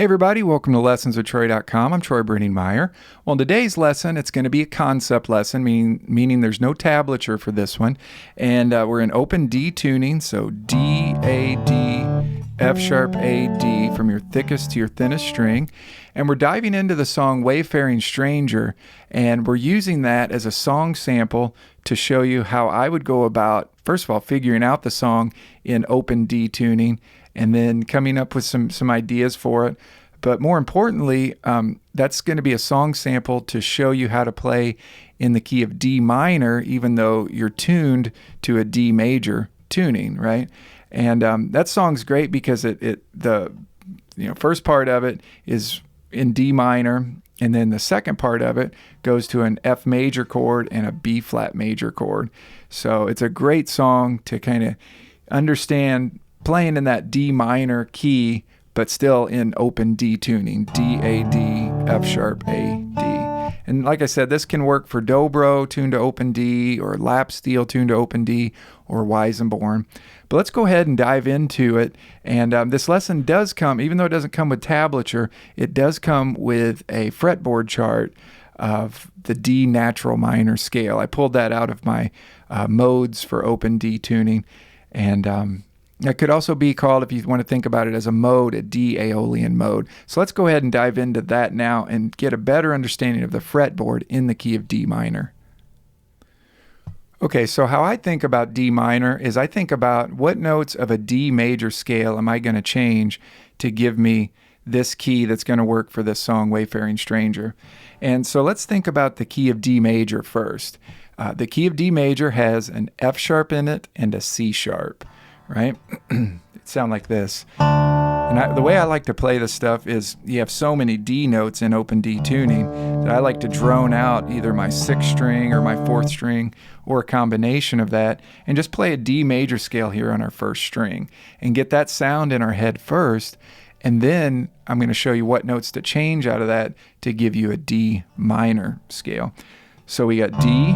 Hey everybody, welcome to lessonswithtroy.com. I'm Troy Brenningmeyer. Well, in today's lesson, it's going to be a concept lesson, meaning there's no tablature for this one. And we're in open D tuning, so D, A, D, F sharp, A, D, from your thickest to your thinnest string. And we're diving into the song Wayfaring Stranger, and we're using that as a song sample to show you how I would go about, first of all, figuring out the song in open D tuning, and then coming up with some ideas for it. But more importantly, that's going to be a song sample to show you how to play in the key of D minor, even though you're tuned to a D major tuning, right? And that song's great because the first part of it is in D minor, and then the second part of it goes to an F major chord and a B flat major chord. So it's a great song to kind of understand playing in that D minor key, but still in open D tuning, D, A, D, F sharp, A, D. And like I said, this can work for dobro tuned to open D, or lap steel tuned to open D, or Weissenborn. But let's go ahead and dive into it. And this lesson does come, even though it doesn't come with tablature, it does come with a fretboard chart of the D natural minor scale. I pulled that out of my modes for open D tuning. And that could also be called, if you want to think about it as a mode, a D Aeolian mode. So let's go ahead and dive into that now and get a better understanding of the fretboard in the key of D minor. Okay, so how I think about D minor is I think about what notes of a D major scale am I going to change to give me this key that's going to work for this song, Wayfaring Stranger. And so let's think about the key of D major first. The key of D major has an F sharp in it and a C sharp, right? It sounds like this. And the way I like to play this stuff is you have so many D notes in open D tuning that I like to drone out either my 6th string or my 4th string or a combination of that and just play a D major scale here on our 1st string and get that sound in our head first. And then I'm going to show you what notes to change out of that to give you a D minor scale. So we got D,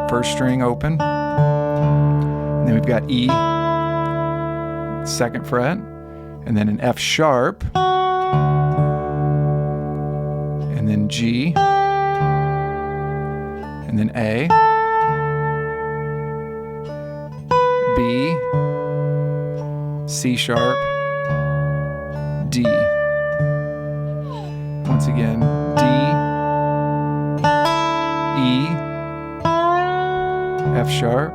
1st string open. And then we've got E, 2nd fret, and then an F sharp, and then G, and then A, B, C sharp, D. Once again, D, E, F sharp,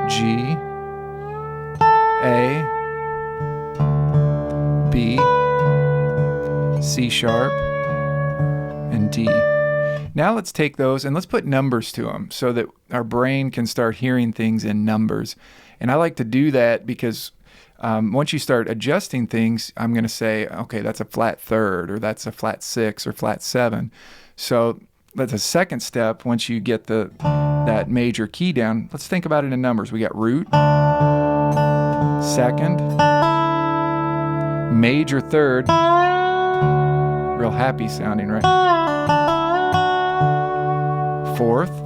G, A, B, C sharp, and D. Now let's take those and let's put numbers to them so that our brain can start hearing things in numbers. And I like to do that because once you start adjusting things, I'm going to say, okay, that's a flat 3rd, or that's a flat 6 or flat 7. So that's a second step. Once you get that major key down, let's think about it in numbers. We got root, 2nd, major 3rd, real happy sounding, right? 4th.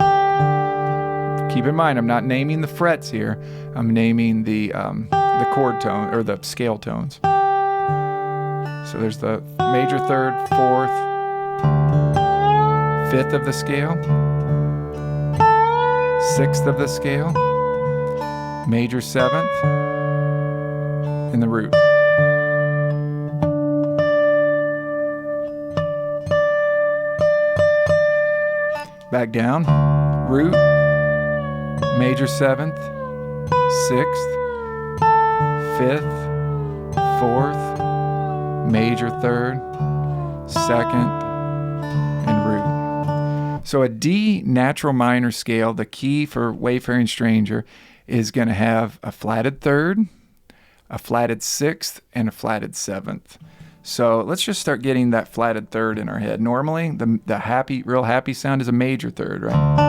Keep in mind, I'm not naming the frets here. I'm naming the chord tone, or the scale tones. So there's the major 3rd, 4th, 5th of the scale, 6th of the scale, major 7th, and the root. Back down, root, major 7th, 6th, 5th, 4th, major 3rd, 2nd, and root. So a D natural minor scale, the key for Wayfaring Stranger, is going to have a flatted 3rd, a flatted 6th, and a flatted 7th. So let's just start getting that flatted 3rd in our head. Normally, the happy, real happy sound is a major 3rd, right?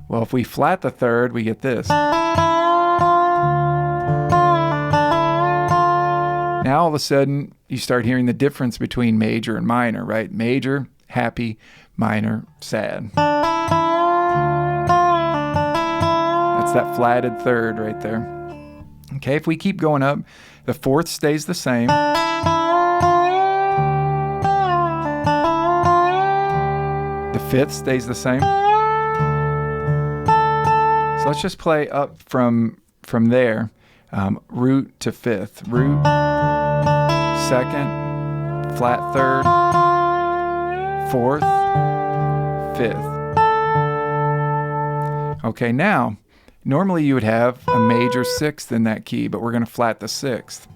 Well, if we flat the 3rd, we get this. Now all of a sudden, you start hearing the difference between major and minor, right? Major, happy, minor, sad. That's that flatted 3rd right there. Okay, if we keep going up, the fourth stays the same. The fifth stays the same. So let's just play up from there. Root to fifth. Root, second, flat third, fourth, fifth. Okay, now, normally you would have a major sixth in that key, but we're going to flat the sixth.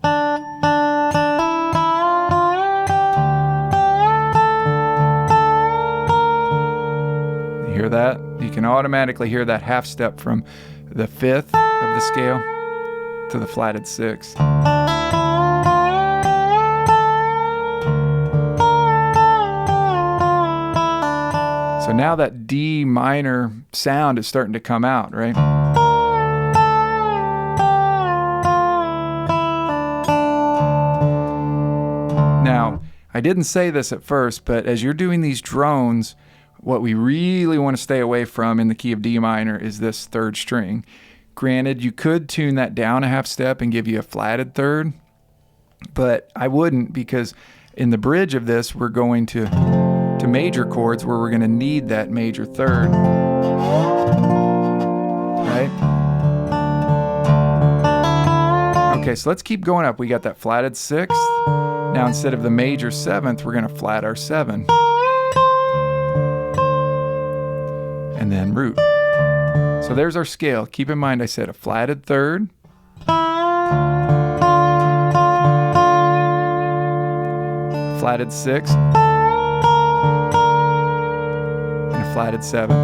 You hear that? You can automatically hear that half step from the fifth of the scale to the flatted sixth. So now that D minor sound is starting to come out, right? Now, I didn't say this at first, but as you're doing these drones, what we really want to stay away from in the key of D minor is this third string. Granted, you could tune that down a half step and give you a flatted third, but I wouldn't, because in the bridge of this, we're going to major chords where we're going to need that major third, right? Okay, so let's keep going up. We got that flatted sixth. Now instead of the major seventh, we're going to flat our seven. And then root. So there's our scale. Keep in mind I said a flatted third, flatted sixth, and a flatted seven.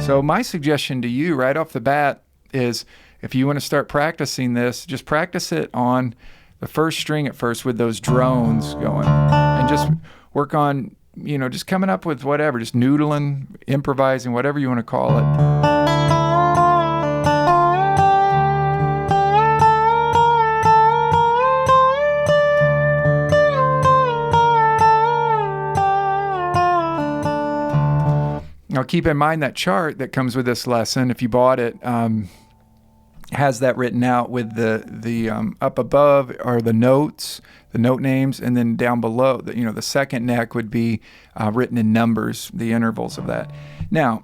So my suggestion to you right off the bat is, if you want to start practicing this, just practice it on the first string at first with those drones going, and just work on, just coming up with whatever, just noodling, improvising, whatever you want to call it. Now keep in mind that chart that comes with this lesson, if you bought it, has that written out with the up above are the notes, the note names, and then down below, the second neck would be written in numbers, the intervals of that. Now,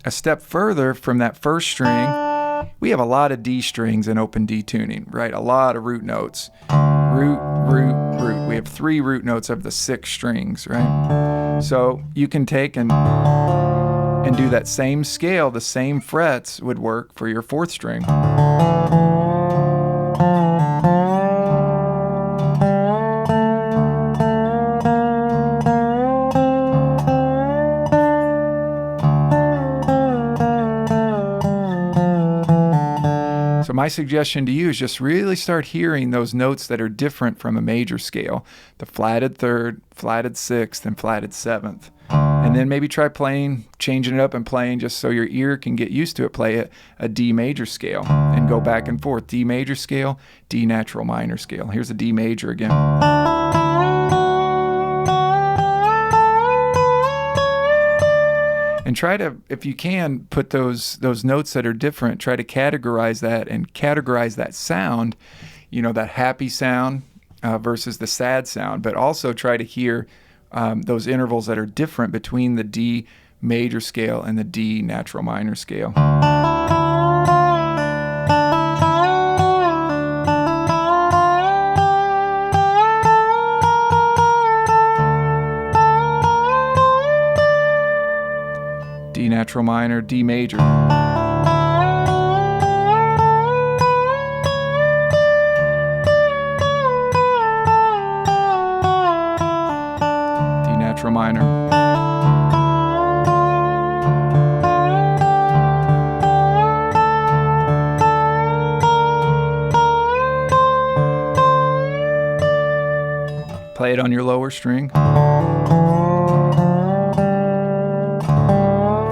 a step further from that first string, we have a lot of D strings in open D tuning, right? A lot of root notes. Root, root, root. We have 3 root notes of the 6 strings, right? So you can take and do that same scale, the same frets would work for your 4th string. So my suggestion to you is just really start hearing those notes that are different from a major scale. The flatted 3rd, flatted 6th, and flatted 7th. And then maybe try changing it up and playing, just so your ear can get used to it. Play a D major scale and go back and forth. D major scale, D natural minor scale. Here's a D major again. And try to, if you can, put those notes that are different, try to categorize that and categorize that sound, that happy sound versus the sad sound, but also try to hear those intervals that are different between the D major scale and the D natural minor scale. D natural minor, D major. D natural minor. Play it on your lower string.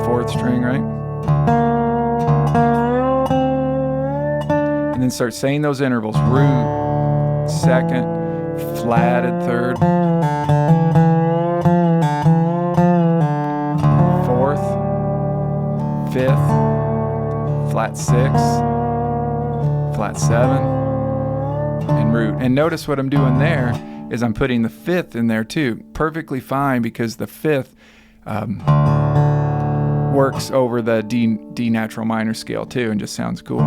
4th string, right? And then start saying those intervals. Root, 2nd, flatted 3rd, 4th, fifth, flat 6, flat 7, and root. And notice what I'm doing there is I'm putting the 5th in there too. Perfectly fine, because the 5th works over the D natural minor scale too, and just sounds cool.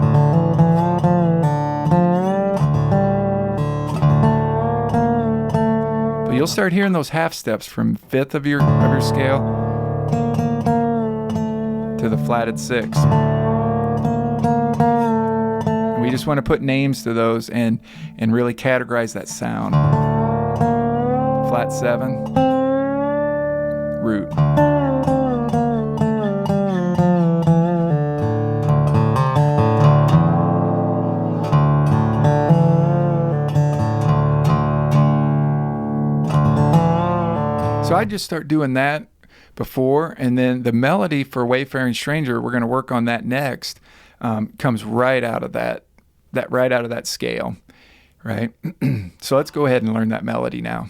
But you'll start hearing those half steps from 5th of your scale to the flatted 6. And we just want to put names to those and really categorize that sound. Flat 7, root. So I just start doing that before, and then the melody for Wayfaring Stranger, we're going to work on that next, comes right out of that scale, right? So let's go ahead and learn that melody now.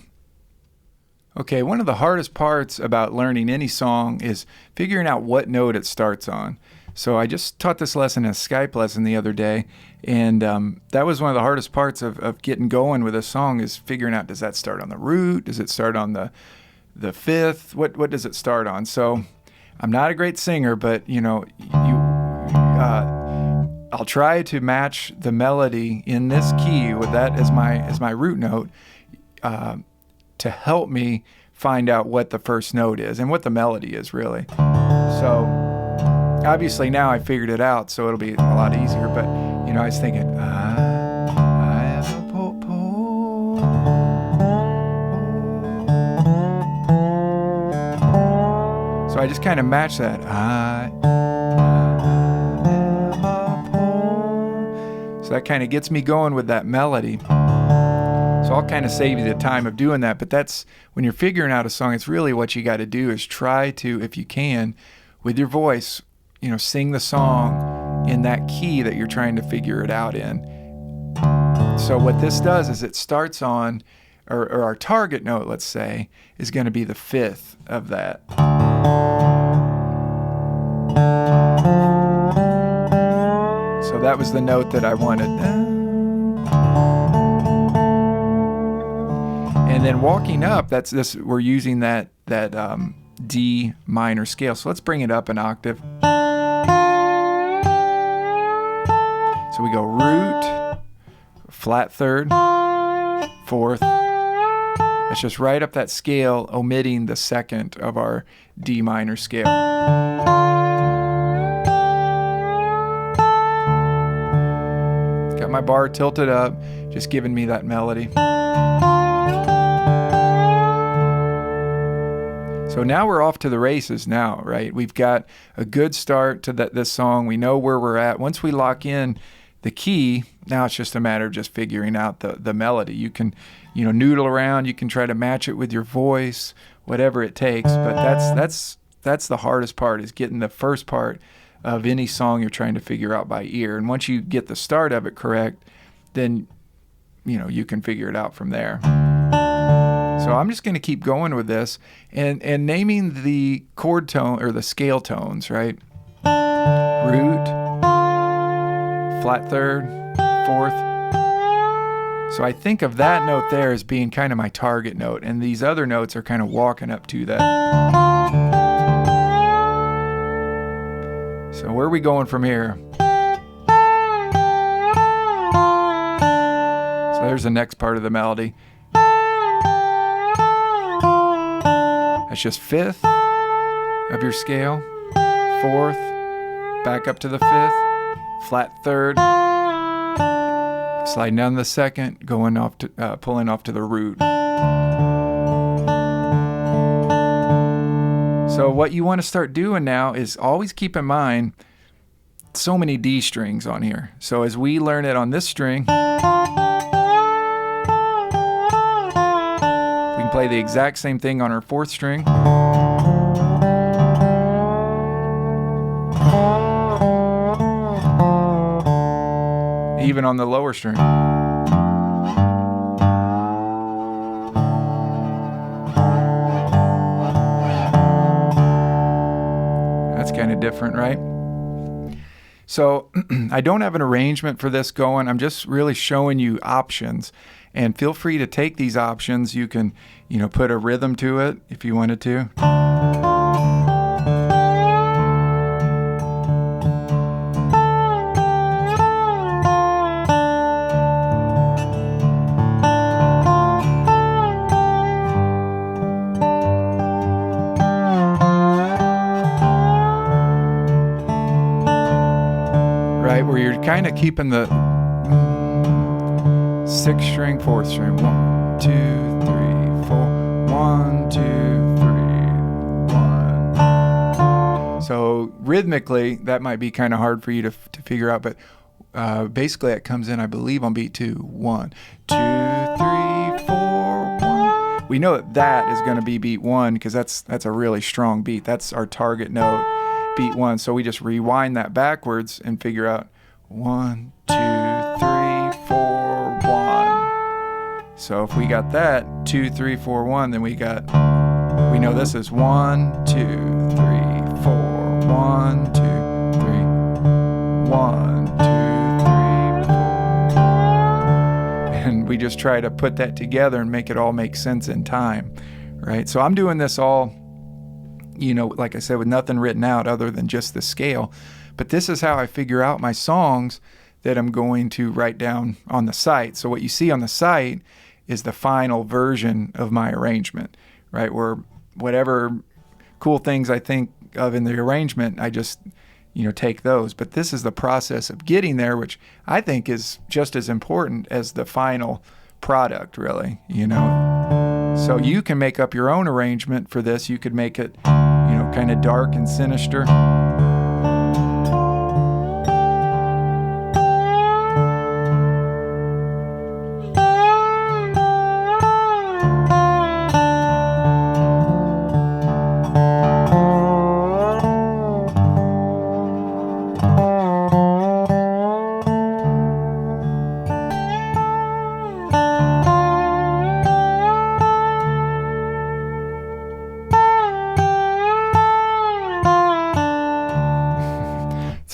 Okay, one of the hardest parts about learning any song is figuring out what note it starts on. So I just taught this lesson in a Skype lesson the other day, and that was one of the hardest parts of getting going with a song, is figuring out, does that start on the root? Does it start on the 5th? What does it start on? So I'm not a great singer, but I'll try to match the melody in this key with that as my root note, to help me find out what the first note is and what the melody is really. So obviously now I figured it out, so it'll be a lot easier. But I was thinking, so I just kind of match that. So that kind of gets me going with that melody. So I'll kind of save you the time of doing that. But that's when you're figuring out a song, it's really what you got to do is try to, if you can, with your voice, sing the song in that key that you're trying to figure it out in. So what this does is it starts on, or our target note, let's say, is going to be the 5th of that. So that was the note that I wanted. And then walking up, that's this. We're using that D minor scale. So let's bring it up an octave. So we go root, flat 3rd, 4th. That's just right up that scale, omitting the 2nd of our D minor scale. Got my bar tilted up, just giving me that melody. So now we're off to the races now, right? We've got a good start to this song. We know where we're at. Once we lock in the key, now it's just a matter of just figuring out the melody. You can, noodle around. You can try to match it with your voice, whatever it takes. But that's the hardest part, is getting the first part of any song you're trying to figure out by ear. And once you get the start of it correct, then, you can figure it out from there. So I'm just going to keep going with this and naming the chord tone or the scale tones, right? Root, flat 3rd, 4th. So I think of that note there as being kind of my target note, and these other notes are kind of walking up to that. So where are we going from here? So there's the next part of the melody. That's just 5th of your scale, 4th, back up to the 5th, flat 3rd, sliding down the 2nd, going off to pulling off to the root. So what you want to start doing now is always keep in mind so many D strings on here. So as we learn it on this string, we can play the exact same thing on our 4th string. Even on the lower string. That's kind of different, right? So I don't have an arrangement for this going. I'm just really showing you options. And feel free to take these options. You can, put a rhythm to it if you wanted to. Right, where you're kind of keeping the 6th string, 4th string, 1, 2, 3, 4, 1, 2, 3, 1. So rhythmically, that might be kind of hard for you to figure out, but basically it comes in, I believe, on beat 2. 1, 2, 3, 4, 1. We know that is going to be beat 1 because that's a really strong beat. That's our target note. Beat 1, so we just rewind that backwards and figure out 1, 2, 3, 4, 1. So if we got that 2, 3, 4, 1, then we know this is 1, 2, 3, 4, 1, 2, 3, 1, 2, 3, 4. And we just try to put that together and make it all make sense in time, right? So I'm doing this all, like I said, with nothing written out other than just the scale. But this is how I figure out my songs that I'm going to write down on the site. So what you see on the site is the final version of my arrangement, right? Where whatever cool things I think of in the arrangement, I just, take those. But this is the process of getting there, which I think is just as important as the final product, really, So you can make up your own arrangement for this. You could make it, kind of dark and sinister.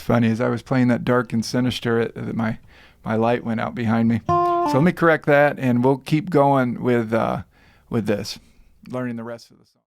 Funny, as I was playing that dark and sinister, my light went out behind me. So let me correct that, and we'll keep going with this, learning the rest of the song.